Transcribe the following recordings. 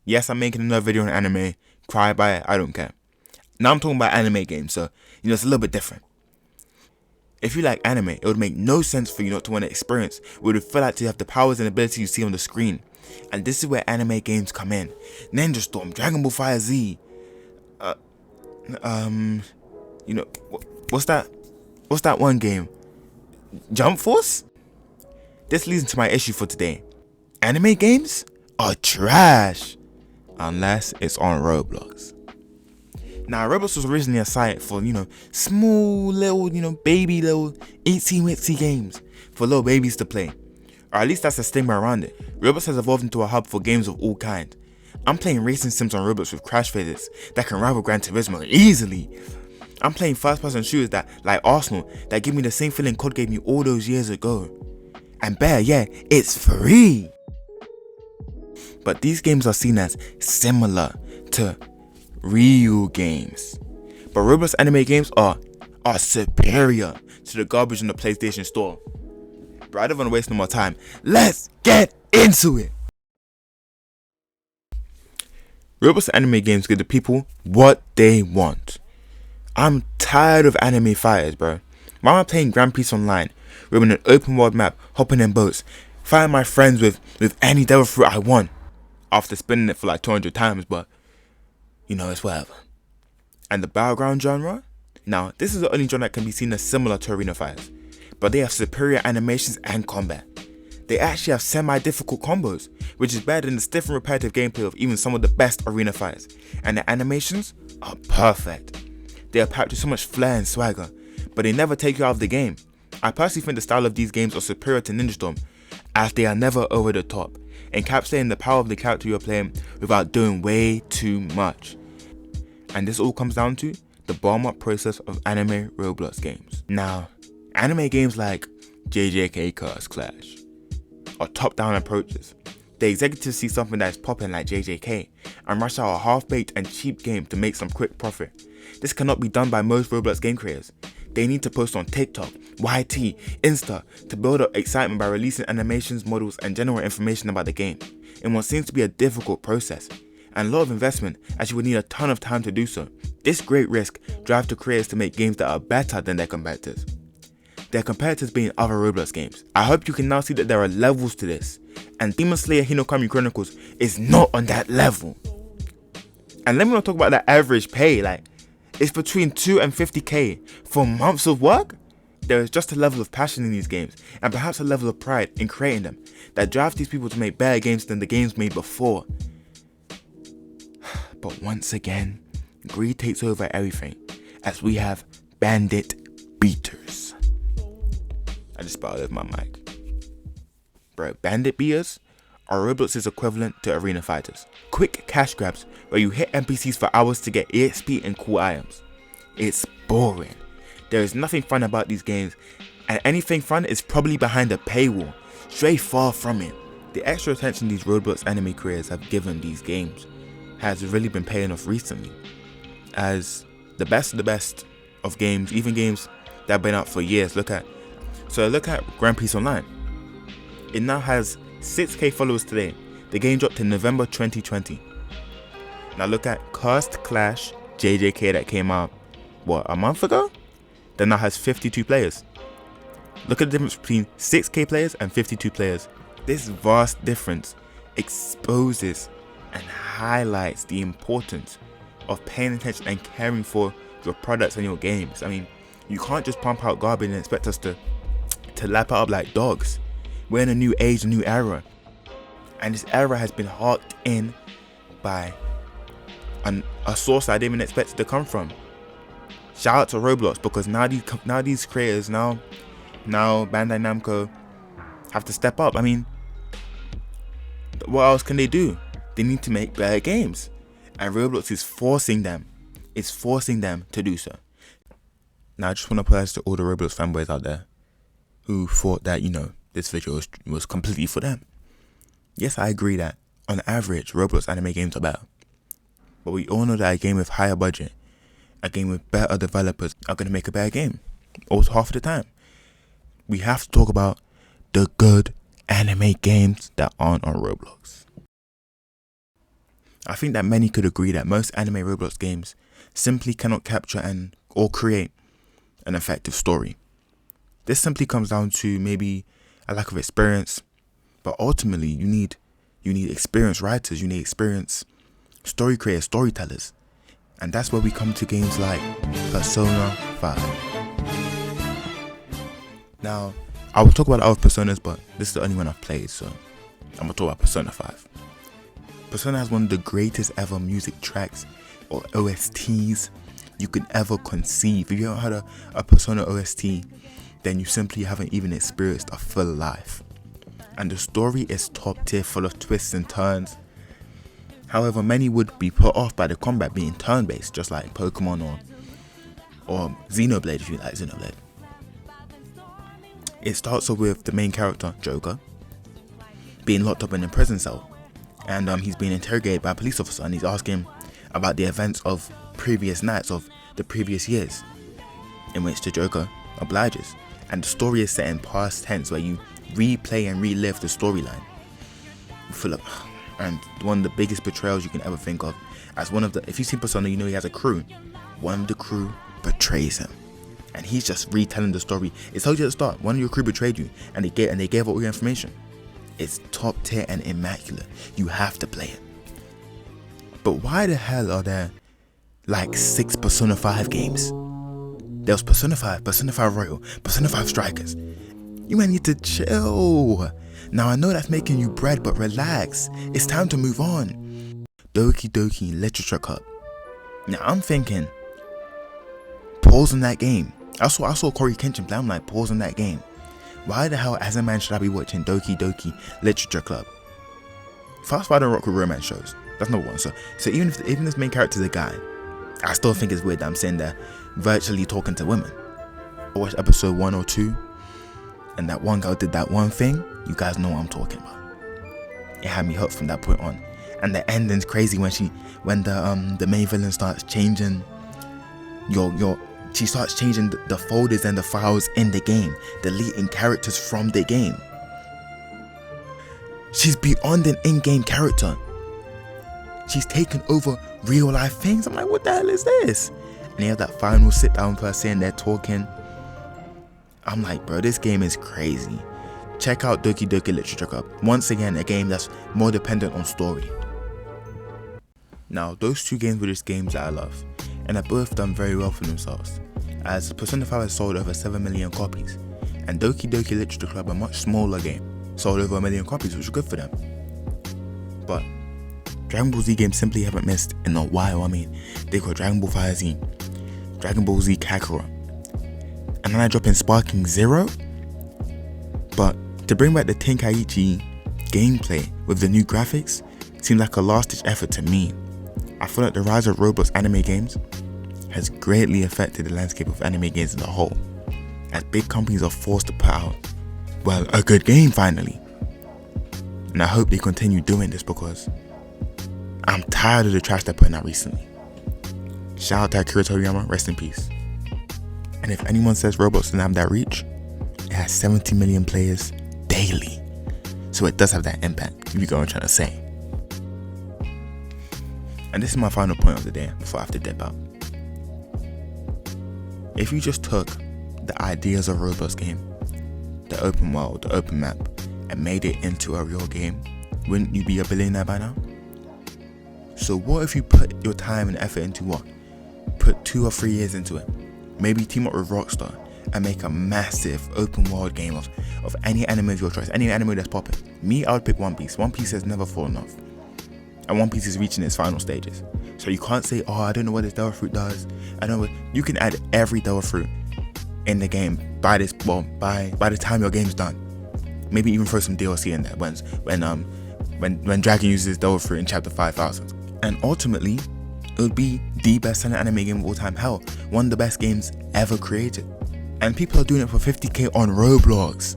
Yes, I'm making another video on anime. Cry by it, I don't care. Now I'm talking about anime games, so it's a little bit different. If you like anime, it would make no sense for you not to want to experience what it would feel like to have the powers and abilities you see on the screen. And this is where anime games come in. Ninja Storm, Dragon Ball Fire Z. What's that? What's that one game? Jump Force? This leads into my issue for today. Anime games are trash. Unless it's on Roblox. Now, Roblox was originally a site for, small little, baby little itsy witsy games for little babies to play. Or at least that's the stigma around it. Roblox has evolved into a hub for games of all kinds. I'm playing racing sims on Roblox with crash physics that can rival Gran Turismo easily. I'm playing first-person shooters that, like Arsenal, that give me the same feeling COD gave me all those years ago. And better yet, it's free. But these games are seen as similar to real games. But Roblox anime games are superior to the garbage in the PlayStation Store. But I don't want to waste no more time. Let's get into it. Roblox anime games give the people what they want. I'm tired of anime fighters, bro. Why am I playing Grand Prix Online, running an open world map, hopping in boats, fighting my friends with any devil fruit I want, after spinning it for like 200 times, but it's whatever. And the battleground genre? Now, this is the only genre that can be seen as similar to arena fighters, but they have superior animations and combat. They actually have semi-difficult combos, which is better than the stiff and repetitive gameplay of even some of the best arena fighters, and the animations are perfect. They are packed with so much flair and swagger, but they never take you out of the game. I personally think the style of these games are superior to Ninja Storm, as they are never over the top, encapsulating the power of the character you're playing without doing way too much. And this all comes down to the bomb-up process of anime Roblox games. Now, anime games like JJK Cars Clash are top-down approaches. The executives see something that is popping like JJK and rush out a half-baked and cheap game to make some quick profit. This cannot be done by most Roblox game creators. They need to post on TikTok, YT, Insta to build up excitement by releasing animations, models, and general information about the game, in what seems to be a difficult process, and a lot of investment, as you would need a ton of time to do so. This great risk drives the creators to make games that are better than their competitors. Their competitors being other Roblox games. I hope you can now see that there are levels to this, and Demon Slayer Hinokami Chronicles is not on that level. And let me not talk about the average pay, it's between 2 and 50k for months of work. There is just a level of passion in these games, and perhaps a level of pride in creating them, that drives these people to make better games than the games made before. But once again, greed takes over everything, as we have bandit beaters. I just spelled over my mic. Bro, bandit beaters are Roblox's equivalent to arena fighters. Quick cash grabs where you hit NPCs for hours to get EXP and cool items. It's boring. There is nothing fun about these games, and anything fun is probably behind a paywall, straight far from it. The extra attention these Roblox anime creators have given these games has really been paying off recently, as the best of the best of games, even games that have been out for years. Look at Grand Prix Online. It now has 6k followers today. The game dropped in November 2020. Now look at Cast Clash JJK that came out, a month ago? That now has 52 players. Look at the difference between 6k players and 52 players. This vast difference exposes and highlights the importance of paying attention and caring for your products and your games. I mean, you can't just pump out garbage and expect us to lap it up like dogs. We're in a new age, a new era. And this era has been harked in by a source I didn't even expect it to come from. Shout out to Roblox, because now these creators, now Bandai Namco have to step up. I mean, what else can they do? They need to make better games, and Roblox is forcing them to do so. Now I just want to apologize to all the Roblox fanboys out there who thought that this video was completely for them. Yes, I agree that on average Roblox anime games are better, but we all know that a game with higher budget, a game with better developers, are going to make a better game. Also, half of the time, we have to talk about the good anime games that aren't on Roblox. I think that many could agree that most anime Roblox games simply cannot capture or create an effective story. This simply comes down to maybe a lack of experience, but ultimately you need experienced writers, you need experienced story creators, storytellers, and that's where we come to games like Persona 5. Now, I will talk about other Personas, but this is the only one I've played, so I'm gonna talk about Persona 5. Persona has one of the greatest ever music tracks or OSTs you could ever conceive. If you haven't heard a Persona OST, then you simply haven't even experienced a full life. And the story is top tier, full of twists and turns. However, many would be put off by the combat being turn-based, just like Pokemon or Xenoblade, if you like Xenoblade. It starts off with the main character, Joker, being locked up in a prison cell. And he's being interrogated by a police officer, and he's asking about the events of previous nights of the previous years, in which the Joker obliges. And the story is set in past tense, where you replay and relive the storyline. And one of the biggest betrayals you can ever think of, as if you've seen Persona, you know he has a crew. One of the crew betrays him, and he's just retelling the story. It told you at the start, one of your crew betrayed you, and they gave all your information. It's top tier and immaculate. You have to play it. But why the hell are there like 6 Persona 5 games? There was Persona 5, Persona 5 Royal, Persona 5 Strikers. You might need to chill. Now I know that's making you bread, but relax. It's time to move on. Doki Doki Literature Club. Now I'm thinking, pause on that game. I saw Corey Kenshin play. I'm like, pause on that game. Why the hell as a man should I be watching Doki Doki Literature Club? Fast Forward and Rock with romance shows. That's number one. So even this main character is a guy, I still think it's weird that I'm sitting there virtually talking to women. I watched episode 1 or 2, and that one girl did that one thing. You guys know what I'm talking about. It had me hooked from that point on. And the ending's crazy when the main villain starts changing she starts changing the folders and the files in the game, deleting characters from the game. She's beyond an in-game character. She's taken over real life things. I'm like, what the hell is this? And you have that final sit down person and they're talking. I'm like, bro, this game is crazy. Check out Doki Doki Literature Club. Once again, a game that's more dependent on story. Now, those 2 games were just games that I love, and have both done very well for themselves, as Persona 5 has sold over 7 million copies, and Doki Doki Literature Club, a much smaller game, sold over 1 million copies, which is good for them. But Dragon Ball Z games simply haven't missed in a while. I mean, they got Dragon Ball FireZ, Dragon Ball Z Kakarot, and then I drop in Sparking Zero. But to bring back the Tenkaichi gameplay with the new graphics seemed like a last-ditch effort to me. I feel like the rise of Roblox anime games has greatly affected the landscape of anime games as a whole, as big companies are forced to put out, well, a good game finally. And I hope they continue doing this, because I'm tired of the trash they're putting out recently. Shout out to Akira Toriyama, rest in peace. And if anyone says Roblox doesn't have that reach, it has 70 million players daily. So it does have that impact, if you get what I'm trying to say. And this is my final point of the day before I have to dip out. If you just took the ideas of a Roblox game, the open world, the open map, and made it into a real game, wouldn't you be a billionaire by now? So what if you put your time and effort into what? Put 2 or 3 years into it. Maybe team up with Rockstar and make a massive open world game of any anime of your choice, any anime that's popping. Me, I would pick One Piece. One Piece has never fallen off. And One Piece is reaching its final stages. So you can't say, oh, I don't know what this Devil Fruit does. I don't know what. You can add every Devil Fruit in the game by the time your game's done. Maybe even throw some DLC in there when Dragon uses Devil Fruit in chapter 5000. And ultimately, it would be the best selling anime game of all time. Hell, one of the best games ever created. And people are doing it for 50k on Roblox.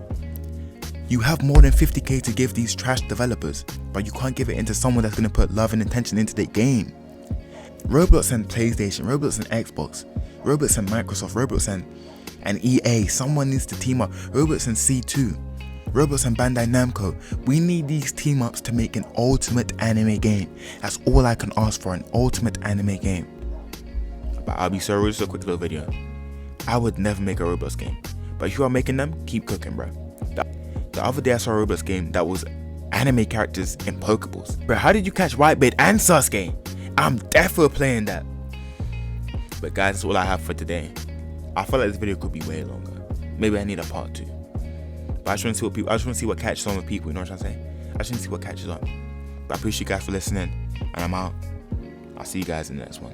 You have more than 50k to give these trash developers, but you can't give it into someone that's going to put love and intention into the game. Roblox and PlayStation, Roblox and Xbox, Roblox and Microsoft, Roblox and EA, someone needs to team up. Roblox and C2. Roblox and Bandai Namco, we need these team ups to make an ultimate anime game. That's all I can ask for, an ultimate anime game. But I'll be so real, just a quick little video. I would never make a Roblox game, but if you are making them, keep cooking, bro. The other day I saw a Roblox game that was anime characters in Pokeballs. Bro, how did you catch Whitebeard and Sasuke? I'm definitely playing that. But guys, that's all I have for today. I feel like this video could be way longer. Maybe I need a part 2. But I just want to see what I just want to see what catches on with people, you know what I'm saying? I just want to see what catches on. But I appreciate you guys for listening, and I'm out. I'll see you guys in the next one.